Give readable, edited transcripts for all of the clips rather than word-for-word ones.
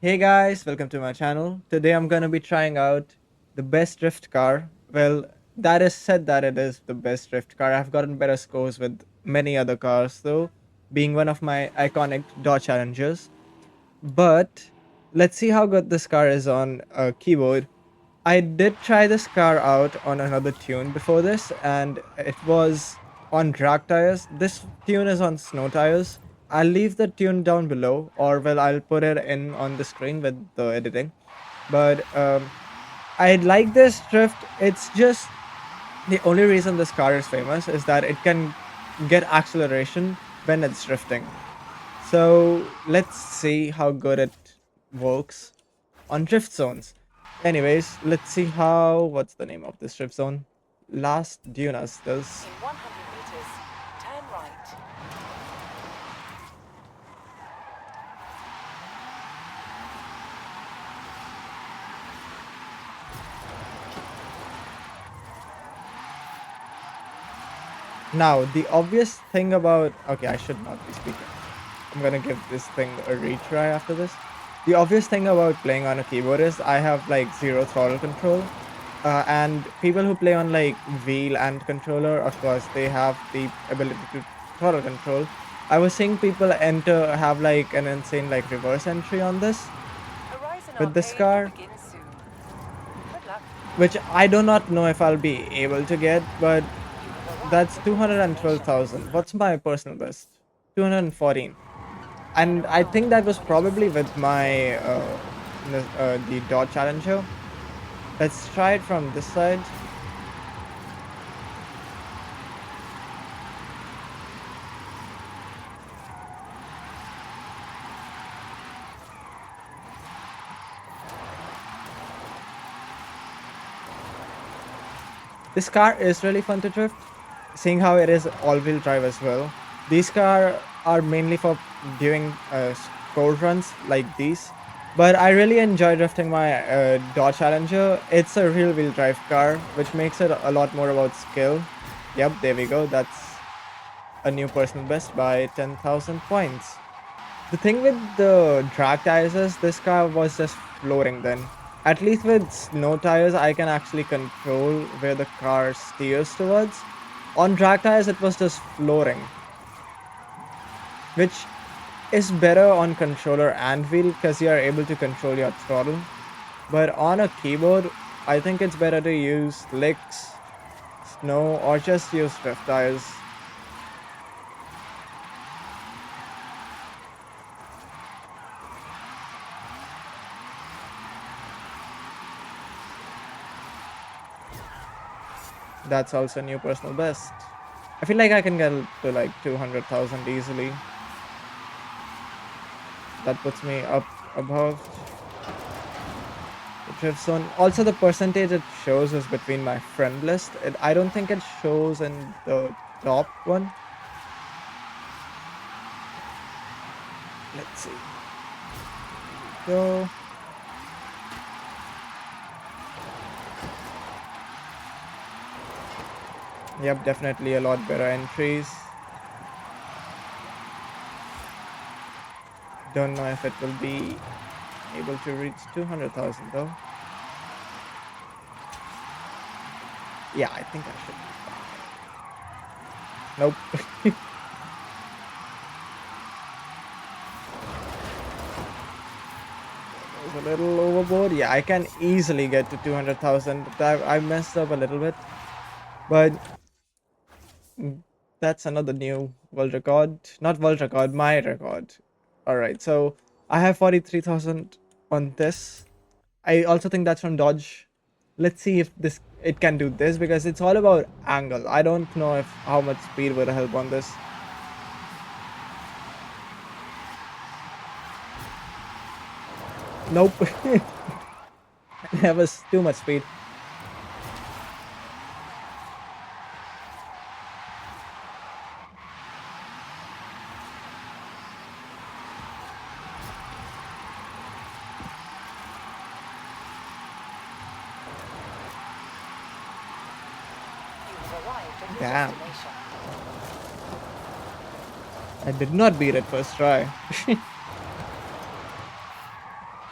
Hey guys, welcome to my channel. Today I'm gonna be trying out the best drift car. Well, that is said that it is the best drift car. I've gotten better scores with many other cars though, being one of my iconic Dodge Challengers. But let's see how good this car is on a keyboard. I did try this car out on another tune before this, and it was on drag tires. This tune is on snow tires. I'll leave the tune down below, or well, I'll put it in on the screen with the editing. But I like this drift. It's just the only reason this car is famous is that it can get acceleration when it's drifting. So let's see how good it works on drift zones. Anyways, let's see how. What's the name of this drift zone? Las Dunas does. In 100 meters, turn right. Now, the obvious thing about. Okay, I should not be speaking. I'm gonna give this thing a retry after this. The obvious thing about playing on a keyboard is I have like zero throttle control. And people who play on like wheel and controller, of course, they have the ability to throttle control. I was seeing people have like an insane like reverse entry on this Horizon with this Arcade will car, begin soon. Good luck. which I do not know if I'll be able to get, but You have arrived that's at your destination. 212,000. What's my personal best? 214. Turn And I think around that was when it is probably safe with to my proceed. the Dodge Challenger. Let's try it from this side. This car is really fun to drift, seeing how it is all-wheel drive as well. These cars are mainly for doing score runs like these, but I really enjoy drifting my Dodge Challenger. It's a real-wheel drive car, which makes it a lot more about skill. Yep, there we go. That's a new personal best by 10,000 points. The thing with the drag tires is this car was just floating then. At least with snow tires, I can actually control where the car steers towards. On drag tires, it was just floating, which is better on controller and wheel because you are able to control your throttle. But on a keyboard, I think it's better to use slicks, snow, or just use drift tires. That's also new personal best. I feel like I can get to like 200,000 easily. That puts me up above the drift zone. Also, the percentage it shows is between my friend list. I don't think it shows in the top one. Let's see. Here we go. Yep, definitely a lot better entries. Don't know if it will be able to reach 200,000 though. Yeah, I think I should be fine. Nope. A little overboard. Yeah, I can easily get to 200,000. I messed up a little bit, but that's another new world record. Not world record, my record. All right, so I have 43,000 on this. I also think that's from Dodge. Let's see if this it can do this because it's all about angle. I don't know if how much speed would help on this. Nope. That was too much speed. You have arrived at your Damn. destination. I did not beat it first try.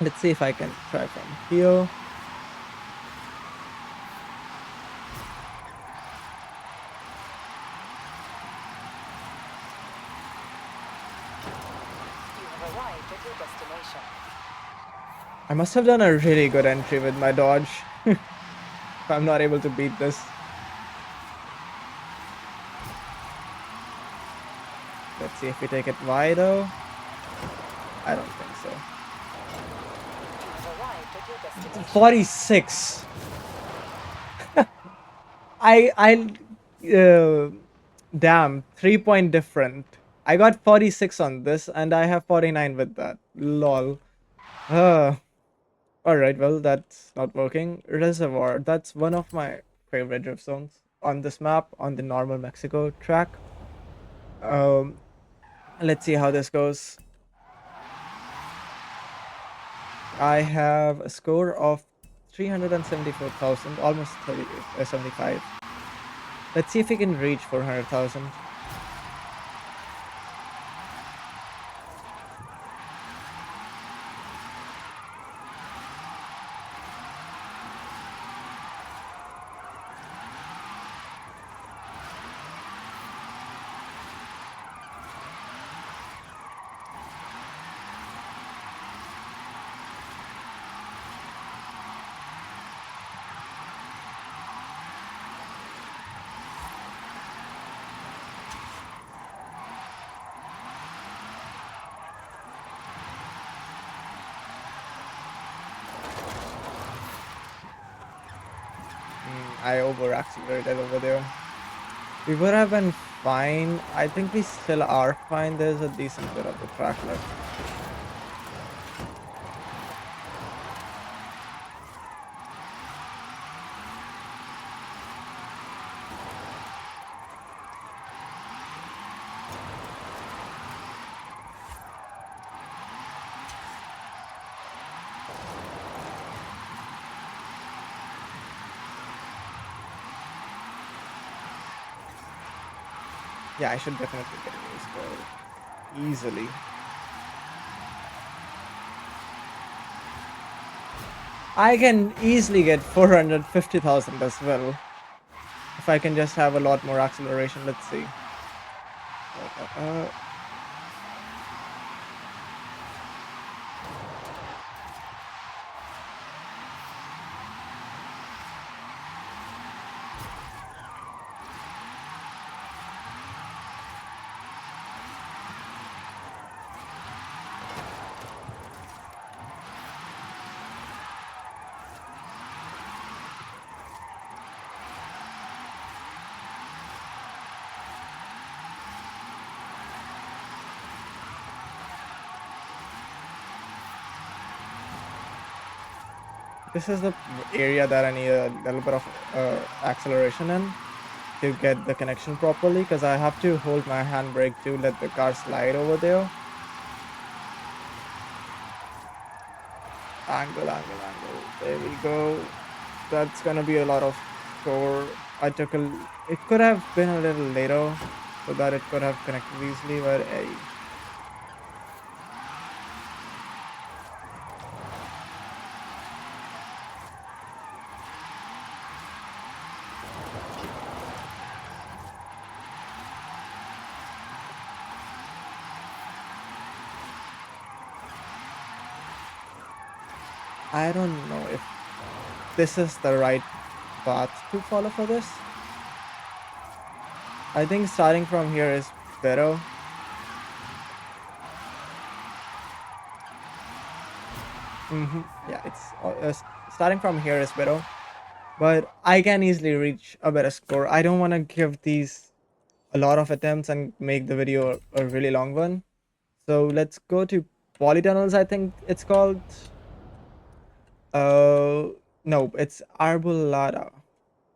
Let's see if I can try from here. You have arrived at your destination. I must have done a really good entry with my dodge. If I'm not able to beat this. Let's see if we take it wider. I don't think so. You have arrived at your destination. 46. I damn, 3 point different. I got 46 on this and I have 49 with that. Lol. Uh, Alright, well, that's not working. Reservoir. That's one of my favorite drift zones on this map, on the normal Mexico track. Um, let's see how this goes. I have a score of 374,000, almost 75. Let's see if we can reach 400,000. I over accelerated over there. We would have been fine. I think we still are fine. There's a decent bit of the track left. Yeah, I should definitely get a new score easily. I can easily get 450,000 as well. If I can just have a lot more acceleration, let's see. Uh, this is the area that I need a little bit of acceleration in to get the connection properly, because I have to hold my handbrake to let the car slide over there. Angle. There we go. That's gonna be a lot of score. It could have been a little later so that it could have connected easily, but hey. I don't know if this is the right path to follow for this. I think starting from here is better. Yeah, starting from here is better, but I can easily reach a better score. I don't want to give these a lot of attempts and make the video a really long one. So let's go to polytunnels, I think it's called. Uh, no, it's Arbolada.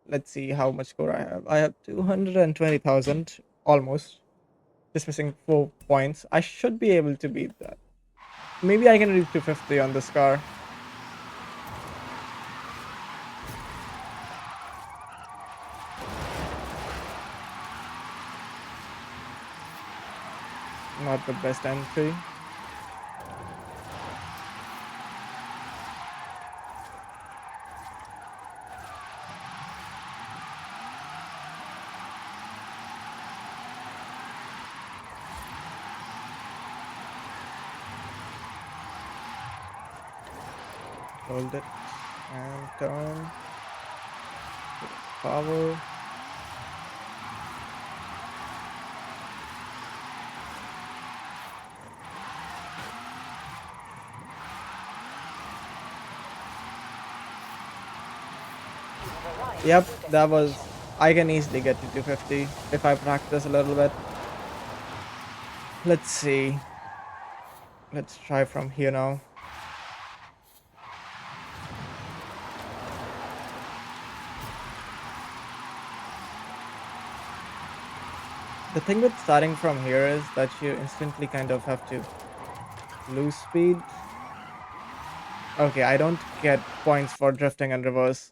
Let's see how much score I have. I have 220,000, almost. Just missing 4 points. I should be able to beat that. Maybe I can reach 250 on this car. Not the best entry. Hold it and turn. Power. You have arrived Yep, at your that was. destination. I can easily get to 250 if I practice a little bit. Let's see. Let's try from here now. The thing with starting from here is that you instantly kind of have to lose speed. Okay, I don't get points for drifting and reverse.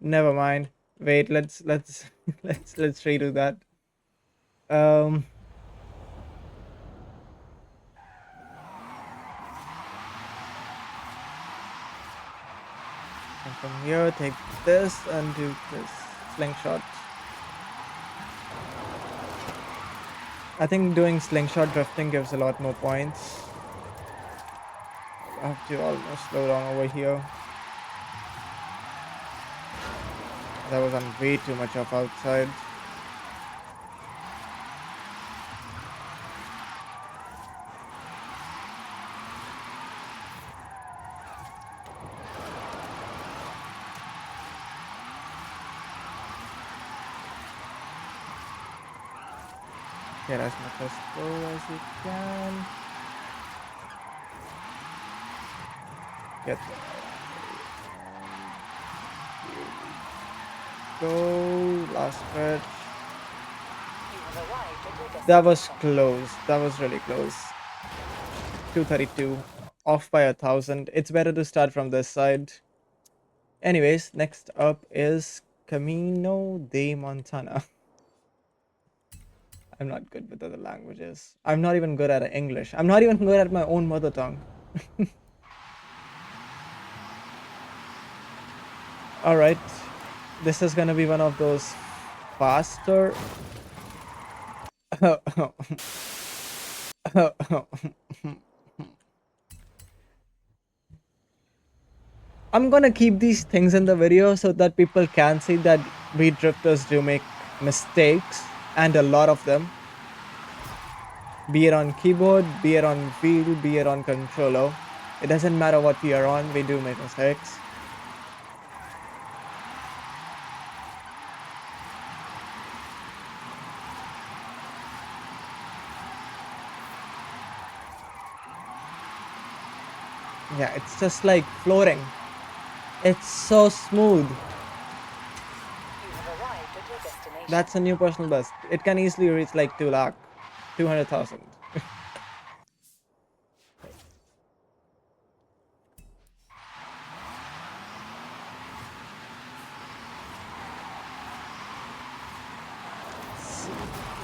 Never mind. Wait, let's let's redo that. Um and from here take this and do this slingshot. I think doing slingshot drifting gives a lot more points. I have to almost slow down over here. That was on way too much of outside. Get as much as slow as you can. Get the go. Last stretch. You have arrived at your destination. That was close. That was really close. 232. Off by 1,000. It's better to start from this side. Anyways, next up is Camino de Montana. I'm not good with other languages. I'm not even good at English. I'm not even good at my own mother tongue. Alright. This is gonna be one of those faster. I'm gonna keep these things in the video so that people can see that we drifters do make mistakes, and a lot of them. Be it on keyboard, be it on wheel, be it on controller. It doesn't matter what we are on, we do make mistakes. Yeah, it's just like floating. It's so smooth. You have arrived at your destination. That's a new personal best. It can easily reach like 2 lakh, 200,000.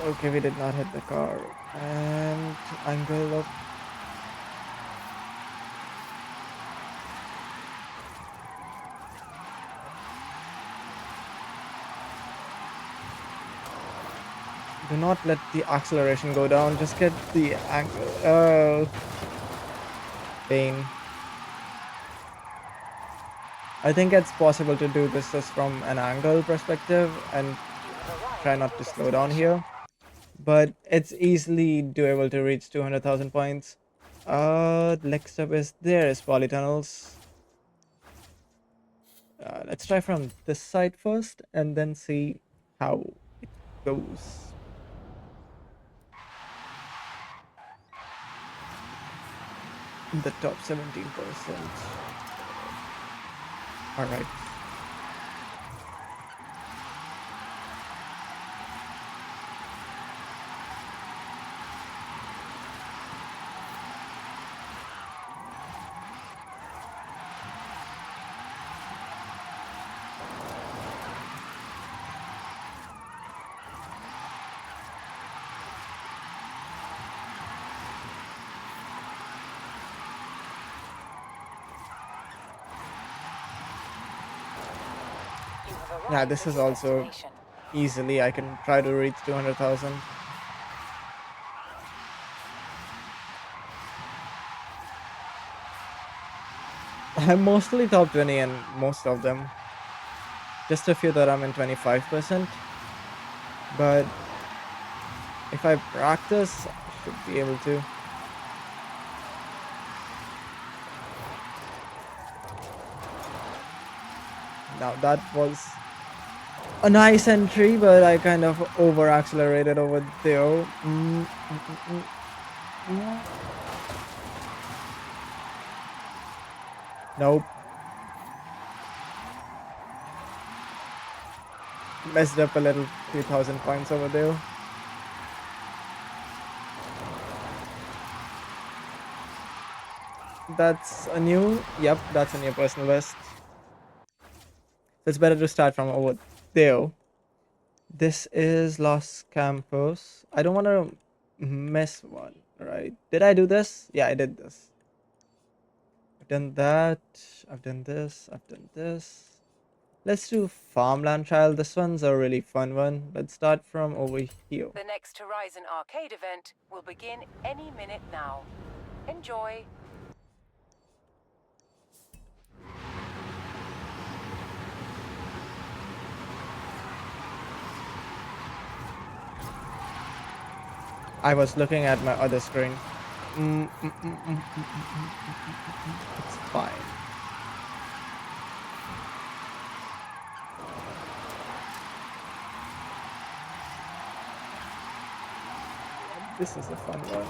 Okay, we did not hit the car. And angle of. Do not let the acceleration go down. Just get the angle. Oh, pain. I think it's possible to do this just from an angle perspective and You have arrived try at not your to slow down destination. here. But it's easily doable to reach 200,000 points. Next up is there is polytunnels. Let's try from this side first and then see how it goes. The top 17%. Alright. You have arrived Yeah, this at is your also destination. easily. I can try to reach 200,000. I'm mostly top 20 in most of them. Just a few that I'm in 25%. But if I practice, I should be able to. Now that was a nice entry, but I kind of over accelerated over there. Nope. Messed up a little 2,000 points over there. That's a new, yep, that's a new personal best. So it's better to start from over there. This is Los Campos. I don't want to miss one, right? Did I do this? Yeah, I did this. I've done that. I've done this. I've done this. Let's do Farmland Trial. This one's a really fun one. Let's start from over here. The next Horizon Arcade event will begin any minute now. Enjoy. I was looking at my other screen. It's fine. This is a fun one.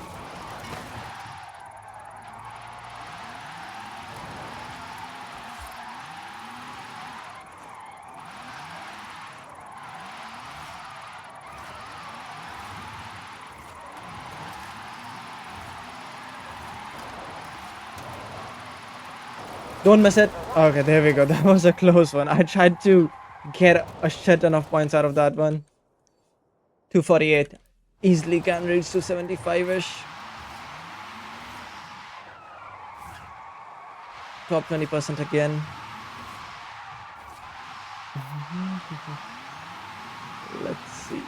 Don't miss it. Okay, there we go. That was a close one. I tried to get a shit ton of points out of that one. 248. Easily can reach 275-ish. Top 20% again. Let's see.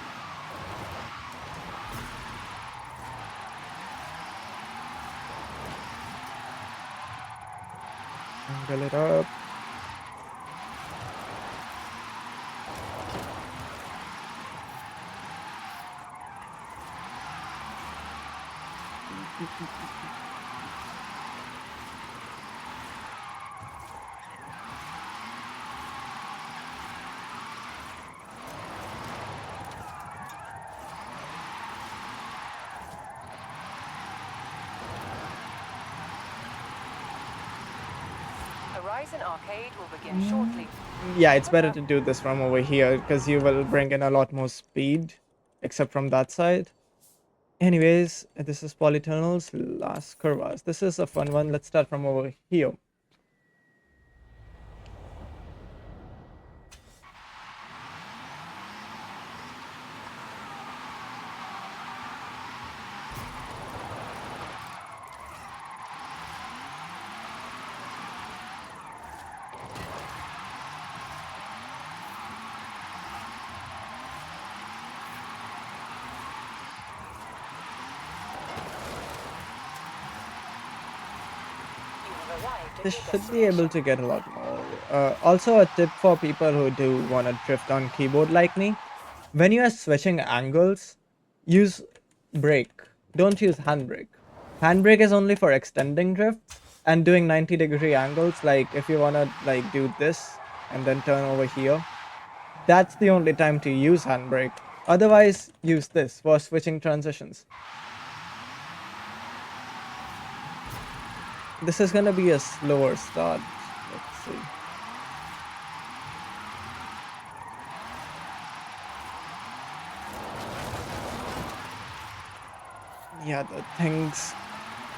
Angle it up. Horizon Arcade will begin shortly. Yeah, it's better to do this from over here because you will bring in a lot more speed, except from that side. Anyways, this is Polytunnels, Las Curvas. This is a fun one. Let's start from over here. This should be able to get a lot more. Also, a tip for people who do want to drift on keyboard like me. When you are switching angles, use brake. Don't use handbrake. Handbrake is only for extending drifts and doing 90-degree angles. Like if you want to like do this and then turn over here, that's the only time to use handbrake. Otherwise, use this for switching transitions. This is gonna be a slower start. Let's see. Yeah, the things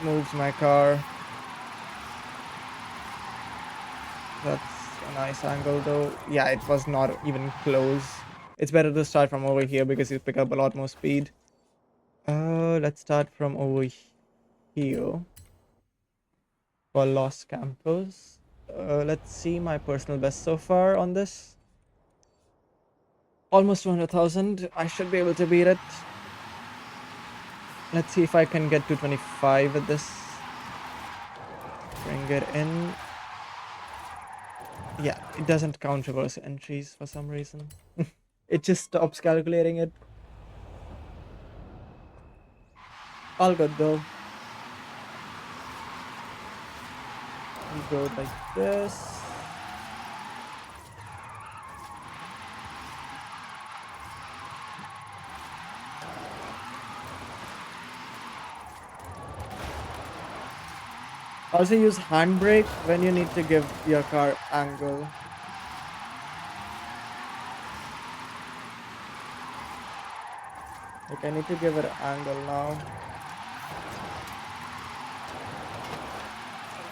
moves my car. That's a nice angle though. Yeah, it was not even close. It's better to start from over here because you pick up a lot more speed. Let's start from over here for Los Campos. Let's see my personal best so far on this. Almost 200,000. I should be able to beat it. Let's see if I can get to 25 with this. Bring it in. Yeah, it doesn't count reverse entries for some reason. It just stops calculating it. All good though. We go like this. Also use handbrake when you need to give your car angle. Like I need to give it angle now. In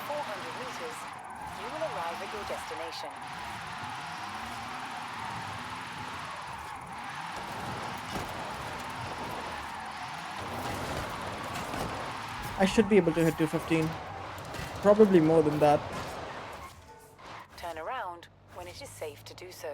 400 meters, you will arrive at your destination. I should be able to hit 215. Probably more than that. Turn around when it is safe to do so.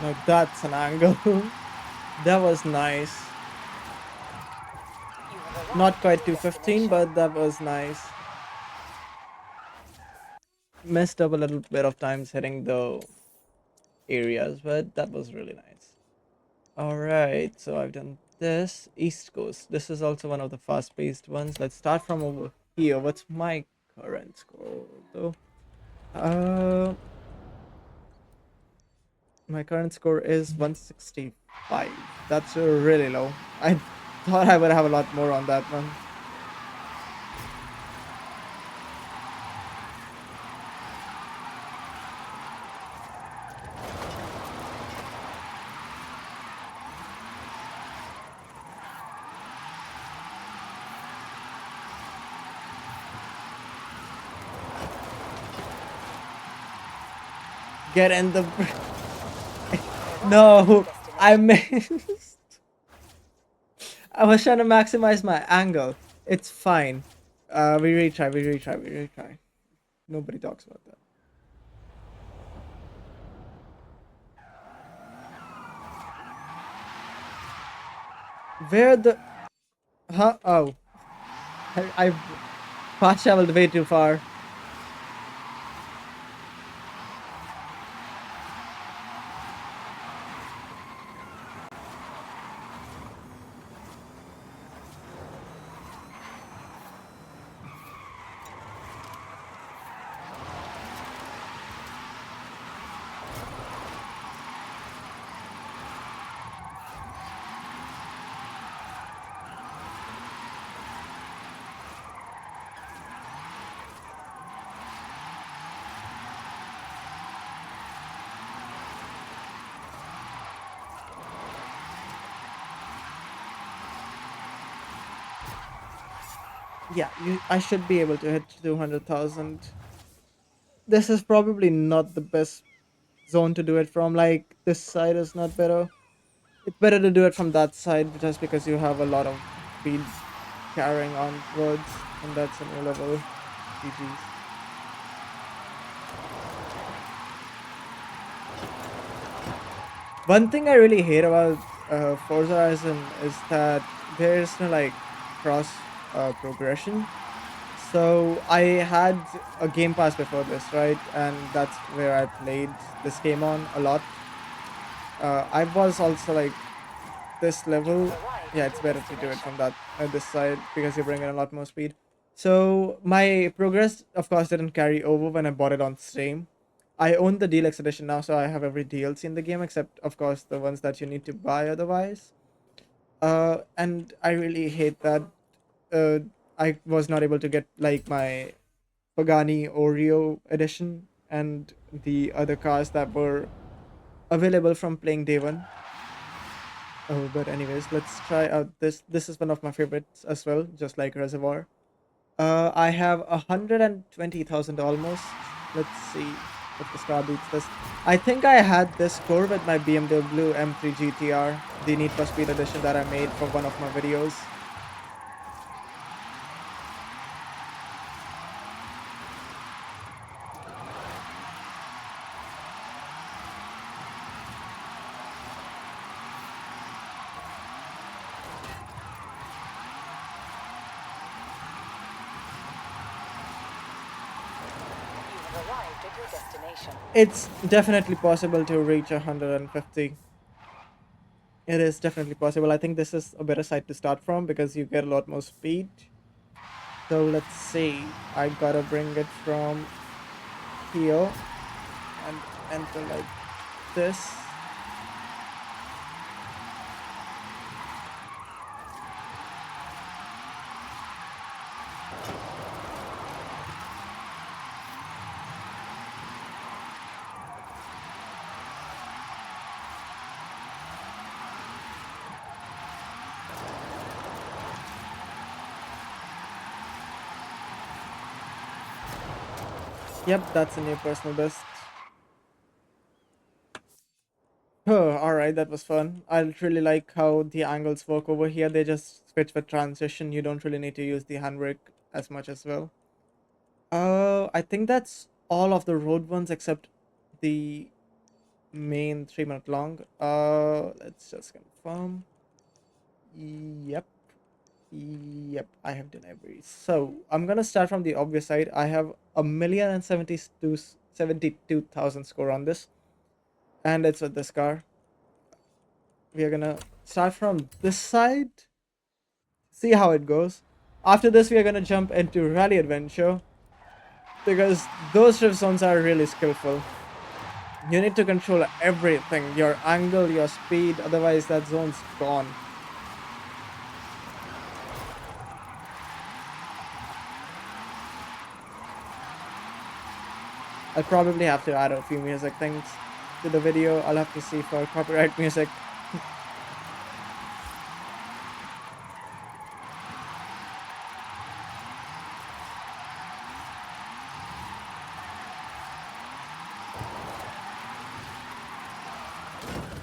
Now that's an angle. That was nice. You have arrived Not at quite your 215, destination. but that was nice. Messed up a little bit of times hitting the areas, but that was really nice. Alright, so I've done this. East Coast. This is also one of the fast-paced ones. Let's start from over here. What's my current score though? Uh my current score is 165. That's really low. I thought I would have a lot more on that one. Get in the no, I missed. I was trying to maximize my angle. It's fine. We retry. Nobody talks about that. Where the... Huh? Oh. I fast traveled way too far. Yeah, I should be able to hit 200,000. This is probably not the best zone to do it from. Like, this side is not better. It's better to do it from that side just because you have a lot of speed carrying on roads, and that's a new level. GG's. One thing I really hate about Forza Horizon is that there's no like cross progression. So I had a Game Pass before this, right? And that's where I played this game on a lot. I was also like this You have level. arrived Yeah, at it's your better to do it destination. from that this side because you bring in a lot more speed. So my progress, of course, didn't carry over when I bought it on Steam. I own the deluxe edition now, so I have every DLC in the game except, of course, the ones that you need to buy otherwise. And I really hate that. Uh, I was not able to get like my Pagani Oreo edition and the other cars that were available from playing day one. Oh, but anyways, let's try out this. This is one of my favorites as well, just like Reservoir. I have 120,000 almost. Let's see if the star beats this. I think I had this score with my BMW M3 GTR, the Need for Speed edition that I made for one of my videos. You have arrived at your destination. It's definitely possible to reach 150. It is definitely possible. I think this is a better site to start from because you get a lot more speed. So let's see. I gotta bring it from here and enter like this. Yep, that's a new personal best. Oh, alright, that was fun. I really like how the angles work over here. They just switch with transition. You don't really need to use the handbrake as much as well. I think that's all of the road ones except the main 3 minute long. Let's just confirm. Yep. Yep, I have done every. So I'm gonna start from the obvious side. I have 1,072,000 score on this, and it's with this car. We are gonna start from this side, see how it goes. After this, we are gonna jump into Rally Adventure because those drift zones are really skillful. You need to control everything, your angle, your speed, otherwise that zone's gone. I'll probably have to add a few music things to the video. I'll have to see for copyright music.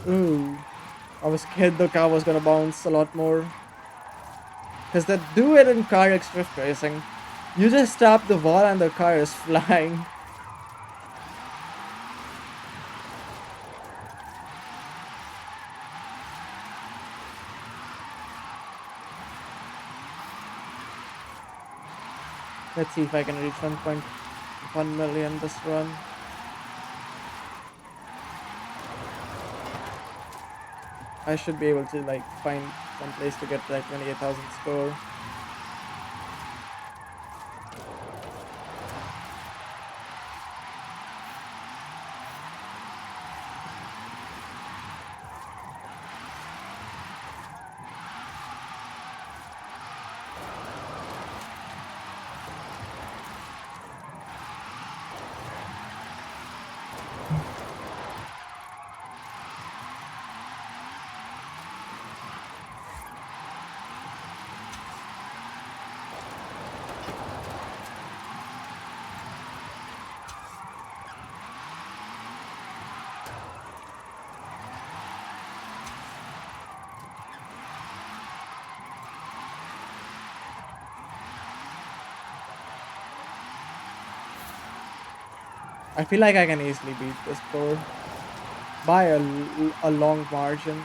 Ooh, I was scared the car was gonna bounce a lot more. Because they do it in car drift racing. You just tap the wall and the car is flying. Let's see if I can reach 1.1 million this run. I should be able to like find some place to get like 28,000 score. I feel like I can easily beat this score by a long margin.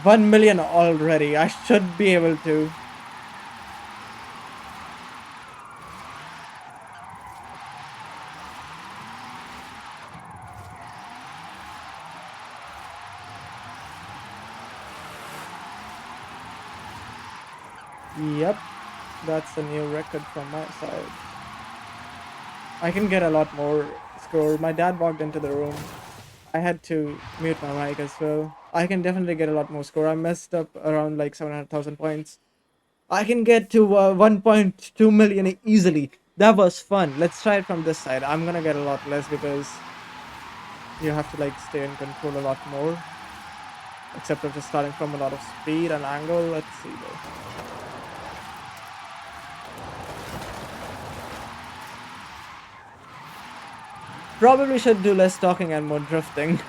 1 million already. I should be able to. Yep, that's a new record from my side. I can get a lot more score. My dad walked into the room. I had to mute my mic as well. I can definitely get a lot more score. I messed up around like 700,000 points. I can get to 1.2 million easily. That was fun. Let's try it from this side. I'm gonna get a lot less because you have to like stay in control a lot more. Except if just starting from a lot of speed and angle. Let's see though. Probably should do less talking and more drifting.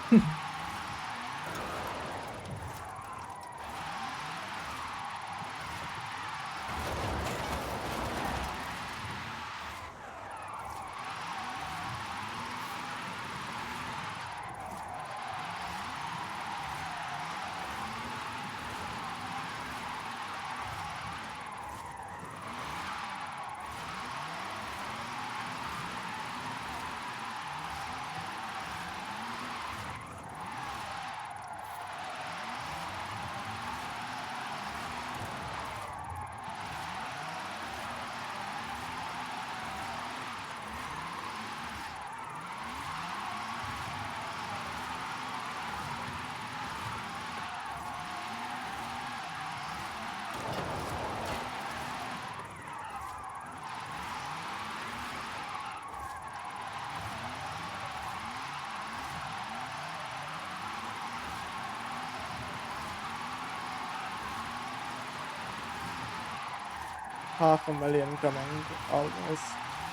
Half a million coming almost.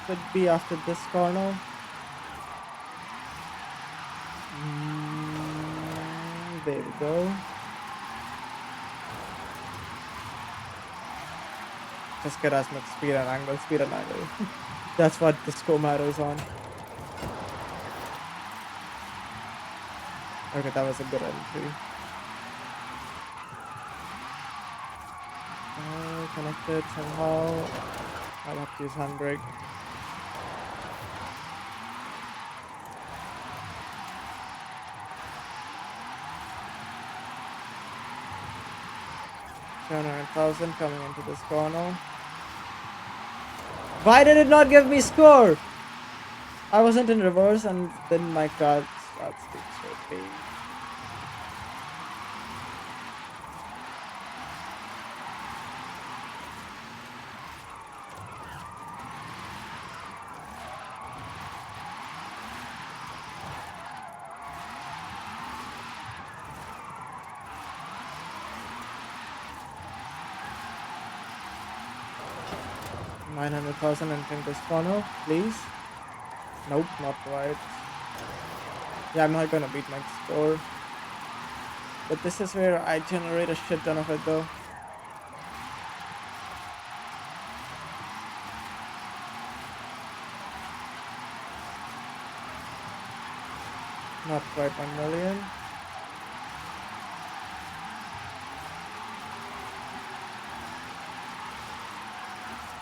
Should be after this corner. There we go. Just get as much speed and angle, speed and angle. That's what the score matters on. Okay, that was a good entry. Connected somehow. I'll have to use handbrake. $700,000 coming into this corner. Why did it not give me score? I wasn't in reverse and then my car starts being so pain. $900,000 entering this corner, please. Nope, not right. Yeah, I'm not gonna beat my score. But this is where I generate a shit ton of it though. Not quite 1 million.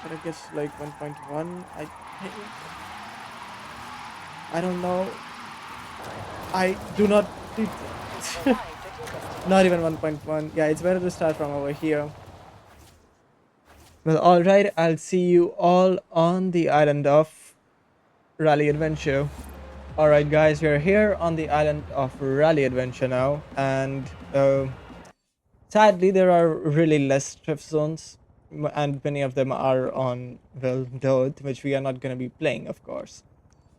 But I guess like 1.1, I think. I don't know. I do not. Not even 1.1. Yeah, it's better to start from over here. Well, alright, I'll see you all on the island of Rally Adventure. Alright, guys, we're here on the island of Rally Adventure now, and sadly, there are really less drift zones, and many of them are on, well, dirt, which we are not going to be playing, of course.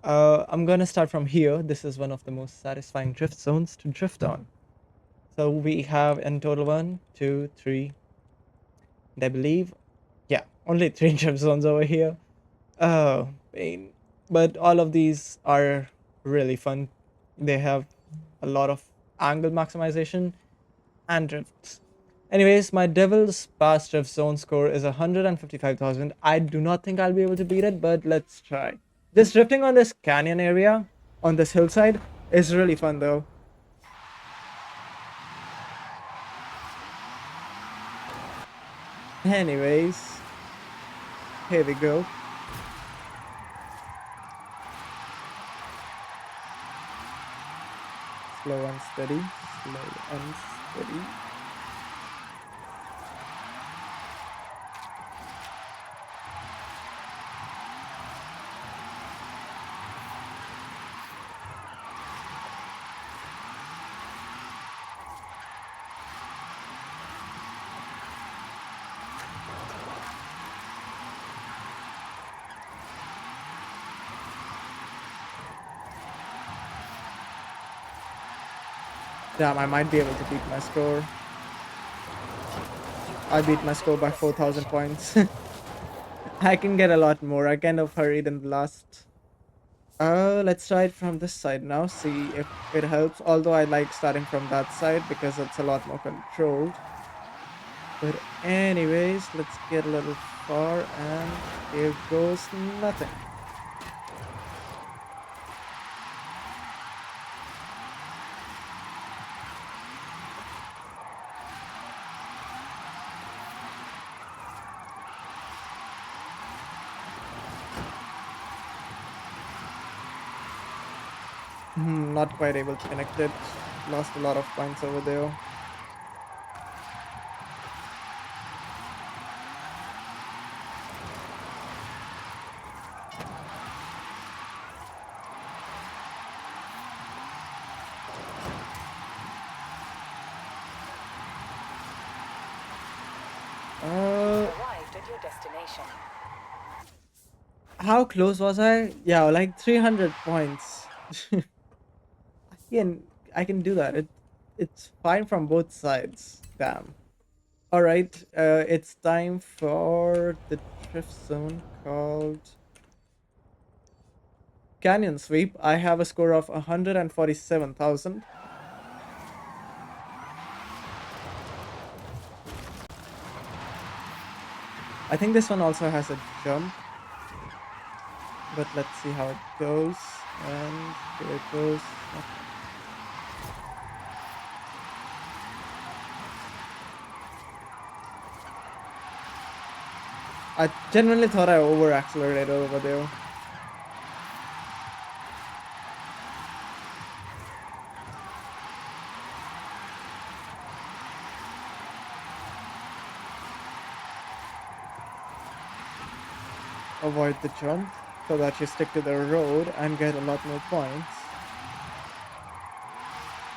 I'm gonna start from here. This is one of the most satisfying drift zones to drift on. So we have in total 1, 2, 3, and I believe, yeah, only 3 drift zones over here. Oh, pain. But all of these are really fun. They have a lot of angle maximization and drifts. Anyways, my Devil's Pass drift zone score is 155,000. I do not think I'll be able to beat it, but let's try. Just drifting on this canyon area, on this hillside, is really fun though. Anyways, here we go. Slow and steady, slow and steady. Damn, I might be able to beat my score. I beat my score by 4,000 points. I can get a lot more. I kind of hurried in the last. Let's try it from this side now, see if it helps. Although I like starting from that side because it's a lot more controlled. But anyways, let's get a little far and here goes nothing. Not quite able to connect it. Lost a lot of points over there. Arrived at your destination. How close was I? Yeah, like 300 points. Again, I can do that. It's fine from both sides. Damn. All right, it's time for the drift zone called Canyon Sweep. I have a score of 147,000. I think this one also has a jump, but let's see how it goes. And here it goes. I genuinely thought I over accelerated over there. Avoid the jump so that you stick to the road and get a lot more points.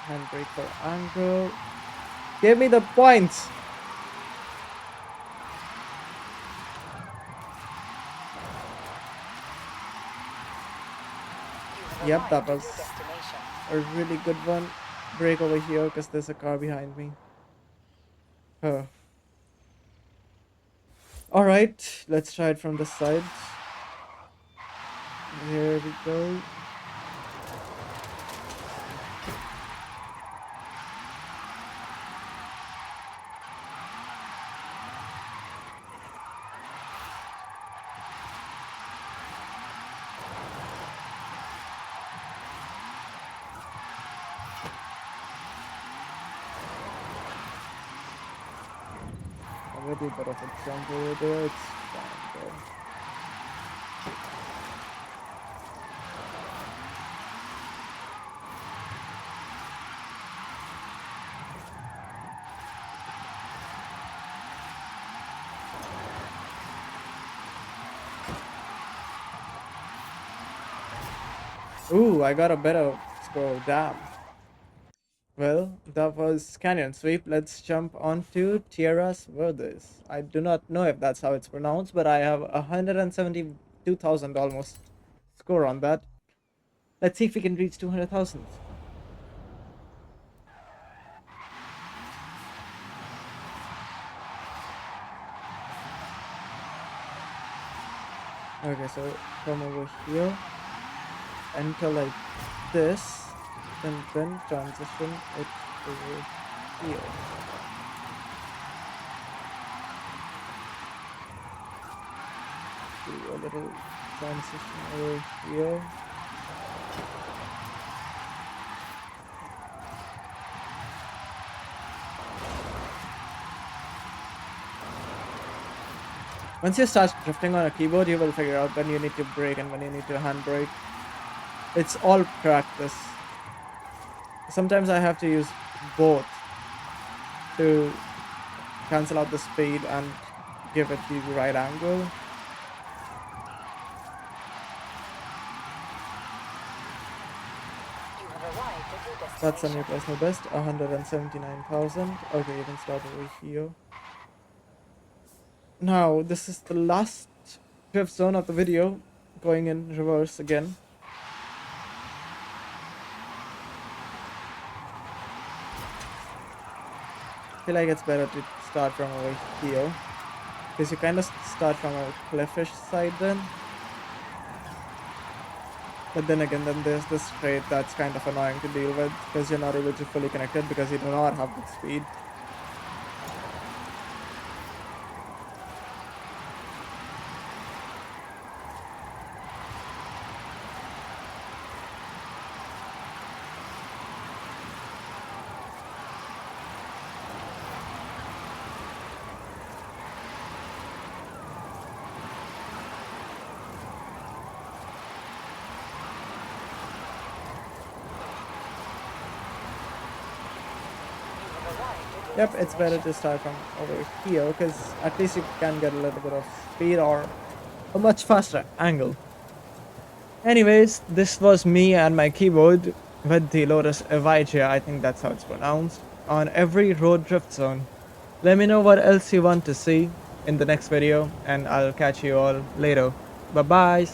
Handbrake for angle. Give me the points! Yep, that was a really good one. Brake over here because there's a car behind me. Huh. Alright, let's try it from the side. Here we go. A little bit of a jump over there. It's fine though. Ooh, I got a better score. Damn. Well, that was Canyon Sweep. Let's jump on to Tierras Verdes. I do not know if that's how it's pronounced, but I have 172,000 almost score on that. Let's see if we can reach 200,000. Okay, so come over here, enter like this, and then transition it over here. Do a little transition over here. Once you start drifting on a keyboard, you will figure out when you need to brake and when you need to handbrake. It's all practice. Sometimes I have to use both to cancel out the speed and give it the right angle. You have arrived at your That's a destination. new personal best, 179,000. Okay, you can start over here. Now, this is the last drift zone of the video, going in reverse again. I feel like it's better to start from over here, because you kind of start from a cliffish side then. But then again, then there's this straight that's kind of annoying to deal with, because you're not able to fully connect it because you do not have the speed. Yep, it's better to start from over here, because at least you can get a little bit of speed or a much faster angle. Anyways, this was me and my keyboard with the Lotus Evija, I think that's how it's pronounced, on every road drift zone. Let me know what else you want to see in the next video, and I'll catch you all later. Bye bye.